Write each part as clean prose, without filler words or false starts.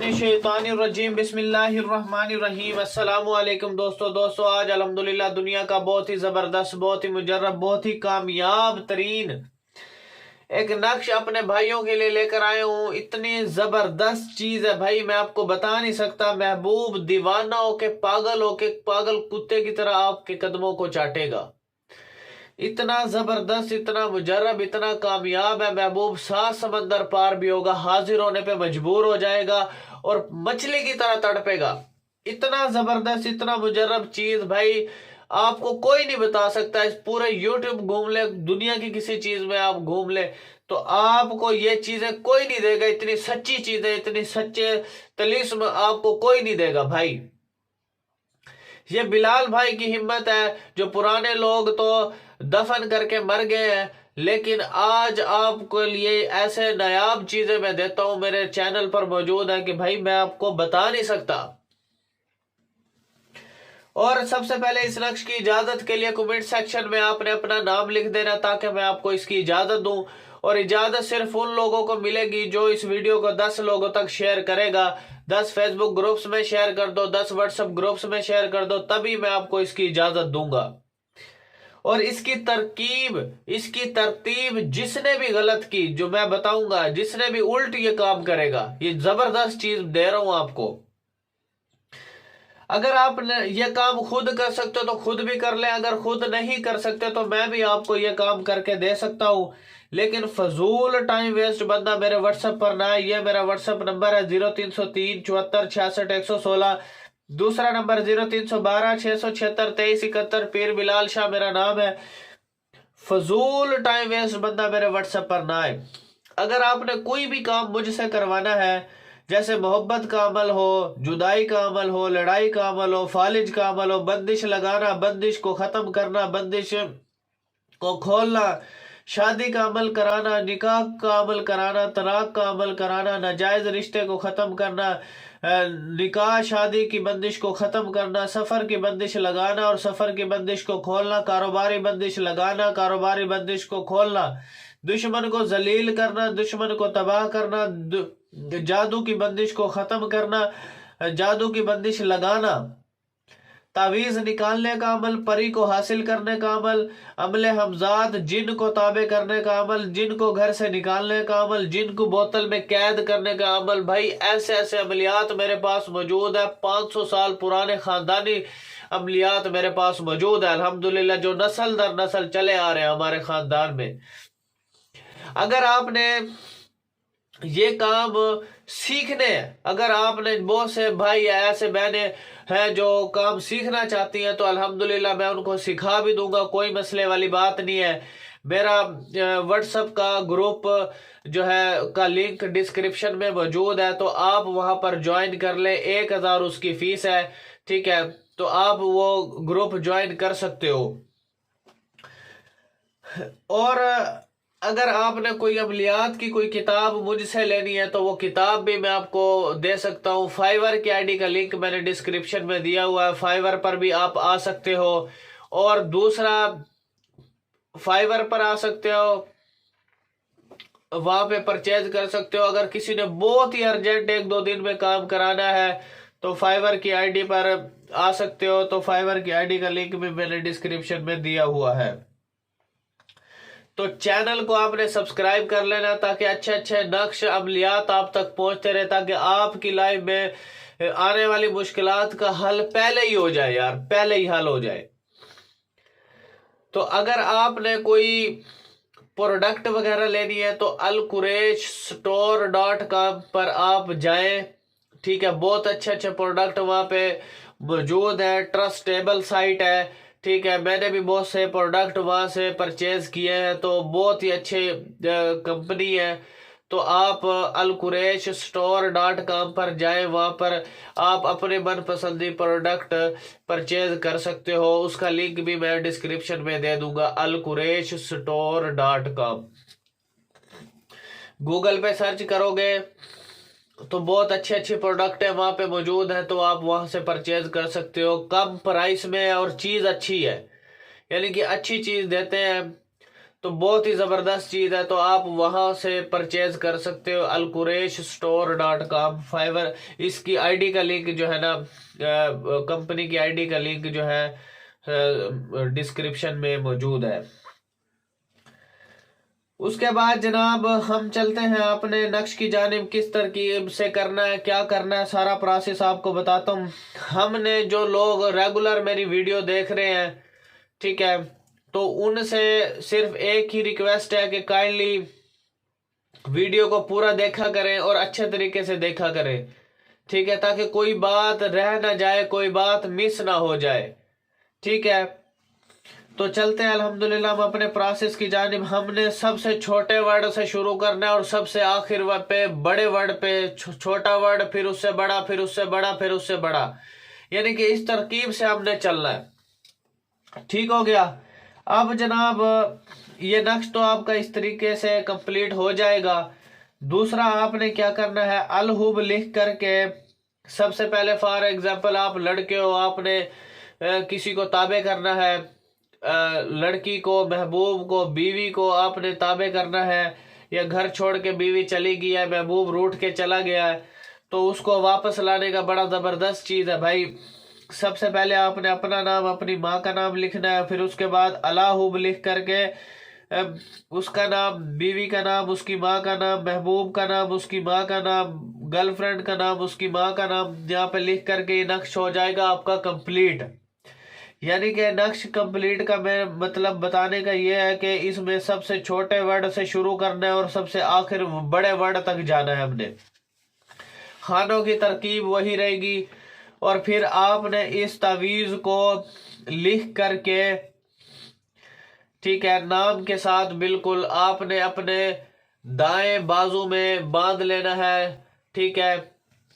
शैतानिर्रजीम बिस्मिल्लाहिर्रहमानिर्रहीम। अस्सलामुअलैकुम दोस्तों आज अल्हम्दुलिल्लाह दुनिया का बहुत ही ज़बरदस्त, बहुत ही मुजर्रब, बहुत ही कामयाब तरीन एक नक्श अपने भाइयों के लिए लेकर आए हूँ। इतनी ज़बरदस्त चीज़ है भाई, मैं आपको बता नहीं सकता। महबूब दीवाना होके पागल कुत्ते की तरह आपके कदमों को चाटेगा। इतना जबरदस्त, इतना मुजर्रब, इतना कामयाब है महबूब। 7 समंदर पार भी होगा, हाजिर होने पे मजबूर हो जाएगा और मछली की तरह तड़पेगा। इतना जबरदस्त, इतना मुजर्रब चीज भाई आपको कोई नहीं बता सकता। इस पूरे यूट्यूब घूम ले, दुनिया की किसी चीज में आप घूम ले तो आपको ये चीजें कोई नहीं देगा। इतनी सच्ची चीजें, इतनी सच्चे तलीस्म आपको कोई नहीं देगा भाई। ये बिलाल भाई की हिम्मत है, जो पुराने लोग तो दफन करके मर गए हैं, लेकिन आज आपके लिए ऐसे नायाब चीजें मैं देता हूं, मेरे चैनल पर मौजूद है कि भाई मैं आपको बता नहीं सकता। और सबसे पहले इस नक्श की इजाजत के लिए कमेंट सेक्शन में आपने अपना नाम लिख देना, ताकि मैं आपको इसकी इजाजत दूं। और इजाजत सिर्फ उन लोगों को मिलेगी जो इस वीडियो को 10 लोगों तक शेयर करेगा। 10 फेसबुक ग्रुप्स में शेयर कर दो, 10 व्हाट्सएप ग्रुप्स में शेयर कर दो, तभी मैं आपको इसकी इजाजत दूंगा। और इसकी तरतीब जिसने भी गलत की, जो मैं बताऊंगा, जिसने भी उल्ट ये काम करेगा, ये जबरदस्त चीज दे रहा हूं आपको। अगर आप ये काम खुद कर सकते हो तो खुद भी कर लें, अगर खुद नहीं कर सकते तो मैं भी आपको ये काम करके दे सकता हूं। लेकिन फजूल टाइम वेस्ट बंदा मेरे व्हाट्सएप पर ना है। ये मेरा व्हाट्सएप नंबर है 0303 74 66 116। दूसरा नंबर 0312 676 23 71। पीर बिलाल शाह मेरा नाम है। फजूल टाइम वेस्ट बंदा मेरे व्हाट्सएप पर ना आए। अगर आपने कोई भी काम मुझसे करवाना है, जैसे मोहब्बत का अमल हो, जुदाई का अमल हो, लड़ाई का अमल हो, फालिज का अमल हो, बंदिश लगाना, बंदिश को खत्म करना, बंदिश को खोलना, शादी का अमल कराना, निकाह का अमल कराना, तलाक का अमल कराना, नाजायज रिश्ते को खत्म करना, निकाह शादी की बंदिश को खत्म करना, सफर की बंदिश लगाना और सफर की बंदिश को खोलना, कारोबारी बंदिश लगाना, कारोबारी बंदिश को खोलना, दुश्मन को जलील करना, दुश्मन को तबाह करना, जादू की बंदिश को खत्म करना, जादू की बंदिश लगाना, तावीज निकालने का अमल, परी को हासिल करने का अमल, अमले हमजाद, जिन को ताबे करने का अमल, जिन को घर से निकालने का अमल, जिन को बोतल में कैद करने का अमल। भाई ऐसे ऐसे अमलियात मेरे पास मौजूद है। 500 साल पुराने खानदानी अमलियात मेरे पास मौजूद है अल्हम्दुलिल्लाह, जो नस्ल दर नस्ल चले आ रहे हैं हमारे खानदान में। अगर आपने ये काम सीखने, अगर आपने बहुत से भाई ऐसे बहने हैं जो काम सीखना चाहती हैं, तो अल्हम्दुलिल्लाह मैं उनको सिखा भी दूंगा, कोई मसले वाली बात नहीं है। मेरा व्हाट्सएप का ग्रुप जो है का लिंक डिस्क्रिप्शन में मौजूद है, तो आप वहां पर ज्वाइन कर ले। 1000 उसकी फीस है, ठीक है, तो आप वो ग्रुप ज्वाइन कर सकते हो। और अगर आपने कोई अमलियात की कोई किताब मुझसे लेनी है तो वो किताब भी मैं आपको दे सकता हूँ। फाइवर की आईडी का लिंक मैंने डिस्क्रिप्शन में दिया हुआ है, फाइवर पर भी आप आ सकते हो। और दूसरा, फाइवर पर आ सकते हो, वहां पे परचेज कर सकते हो। अगर किसी ने बहुत ही अर्जेंट 1-2 दिन में काम कराना है तो फाइवर की आईडी पर आ सकते हो। तो फाइवर की आईडी का लिंक भी मैंने डिस्क्रिप्शन में दिया हुआ है। तो चैनल को आपने सब्सक्राइब कर लेना, ताकि अच्छे अच्छे नक्श अमलियात आप तक पहुंचते रहे, ताकि आपकी लाइफ में आने वाली मुश्किलात का हल पहले ही हो जाए यार, पहले ही हल हो जाए। तो अगर आपने कोई प्रोडक्ट वगैरह लेनी है तो alqureishstore.com पर आप जाएं, ठीक है। बहुत अच्छे अच्छे प्रोडक्ट वहां पे मौजूद है, ट्रस्टेबल साइट है, ठीक है। मैंने भी बहुत से प्रोडक्ट वहां से परचेज किए हैं, तो बहुत ही अच्छे कंपनी है। तो आप alqureishstore.com पर जाएं, वहां पर आप अपने मनपसंदी प्रोडक्ट परचेज कर सकते हो। उसका लिंक भी मैं डिस्क्रिप्शन में दे दूंगा, alqureishstore.com। गूगल पे सर्च करोगे तो बहुत अच्छे अच्छे प्रोडक्ट है वहां पे मौजूद है, तो आप वहां से परचेज कर सकते हो कम प्राइस में, और चीज अच्छी है, यानी कि अच्छी चीज देते हैं। तो बहुत ही ज़बरदस्त चीज़ है, तो आप वहां से परचेज कर सकते हो। alqureshstore.com फाइवर, इसकी आईडी का लिंक जो है ना, कंपनी की आईडी का लिंक जो है डिस्क्रिप्शन में मौजूद है। उसके बाद जनाब हम चलते हैं अपने नक्श की जानिब, किस तरकीब से करना है, क्या करना है, सारा प्रोसेस आपको बताता हूँ। हमने जो लोग रेगुलर मेरी वीडियो देख रहे हैं, ठीक है, तो उनसे सिर्फ एक ही रिक्वेस्ट है कि काइंडली वीडियो को पूरा देखा करें और अच्छे तरीके से देखा करें, ठीक है, ताकि कोई बात रह ना जाए, कोई बात मिस ना हो जाए, ठीक है। तो चलते हैं अल्हम्दुलिल्लाह हम अपने प्रोसेस की जानिब। हमने सबसे छोटे वर्ड से शुरू करना है और सबसे आखिर वर्ड पे, बड़े वर्ड पे छोटा वर्ड, फिर उससे बड़ा, फिर उससे बड़ा, फिर उससे बड़ा, यानी कि इस तरकीब से हमने चलना है। ठीक हो गया। अब जनाब ये नक्श तो आपका इस तरीके से कंप्लीट हो जाएगा। दूसरा आपने क्या करना है, अलहुब लिख करके, सबसे पहले फॉर एग्जाम्पल आप लड़के हो, आपने किसी को ताबे करना है, लड़की को, महबूब को, बीवी को आपने ताबे करना है, या घर छोड़ के बीवी चली गई है, महबूब रूठ के चला गया है, तो उसको वापस लाने का बड़ा ज़बरदस्त चीज़ है भाई। सबसे पहले आपने अपना नाम, अपनी माँ का नाम लिखना है, फिर उसके बाद अलाहुब लिख करके उसका नाम, बीवी का नाम, उसकी माँ का नाम, महबूब का नाम, उसकी माँ का नाम, गर्लफ्रेंड का नाम, उसकी माँ का नाम, यहाँ पे लिख करके ये नक्श हो जाएगा आपका कंप्लीट। यानी कि नक्श कंप्लीट का मैं मतलब बताने का ये है कि इसमें सबसे छोटे वर्ड से शुरू करना है और सबसे आखिर बड़े वर्ड तक जाना है हमने। खानों की तरकीब वही रहेगी, और फिर आपने इस तावीज़ को लिख करके, ठीक है, नाम के साथ बिल्कुल आपने अपने दाएं बाजू में बांध लेना है, ठीक है,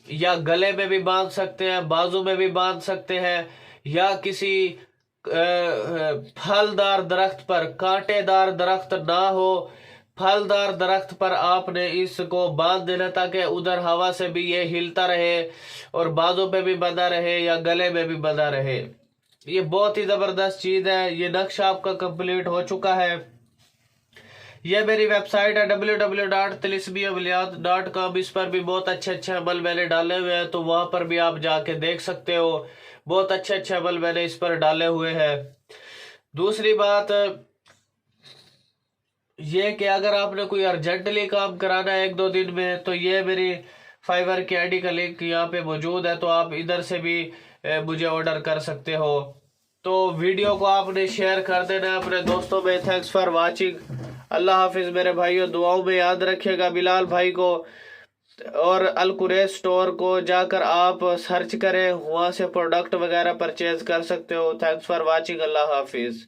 या गले में भी बांध सकते हैं, बाजू में भी बांध सकते हैं, या किसी फलदार दरख्त पर, कांटेदार दरख्त ना हो, फलदार दरख्त पर आपने इसको बांध देना, ताकि उधर हवा से भी ये हिलता रहे और बाजू पे भी बंधा रहे या गले में भी बंधा रहे। ये बहुत ही ज़बरदस्त चीज़ है। ये नक्शा आपका कंप्लीट हो चुका है। ये मेरी वेबसाइट है www.tilismiawaliyat.com। इस पर भी बहुत अच्छे अच्छे अमल मैंने डाले हुए हैं, तो वहाँ पर भी आप जाके देख सकते हो। बहुत अच्छे अच्छे अमल मैंने इस पर डाले हुए हैं। दूसरी बात ये कि अगर आपने कोई अर्जेंटली काम कराना है 1-2 दिन में, तो ये मेरी फाइवर की आईडी का लिंक यहाँ पे मौजूद है, तो आप इधर से भी मुझे ऑर्डर कर सकते हो। तो वीडियो को आपने शेयर कर देना है अपने दोस्तों में। Thanks for watching. अल्लाह हाफिज़ मेरे भाइयों, दुआओं में याद रखिएगा बिलाल भाई को, और अलकुरेश स्टोर को जाकर आप सर्च करें, वहाँ से प्रोडक्ट वगैरह परचेज कर सकते हो। Thanks for watching. अल्लाह हाफिज़।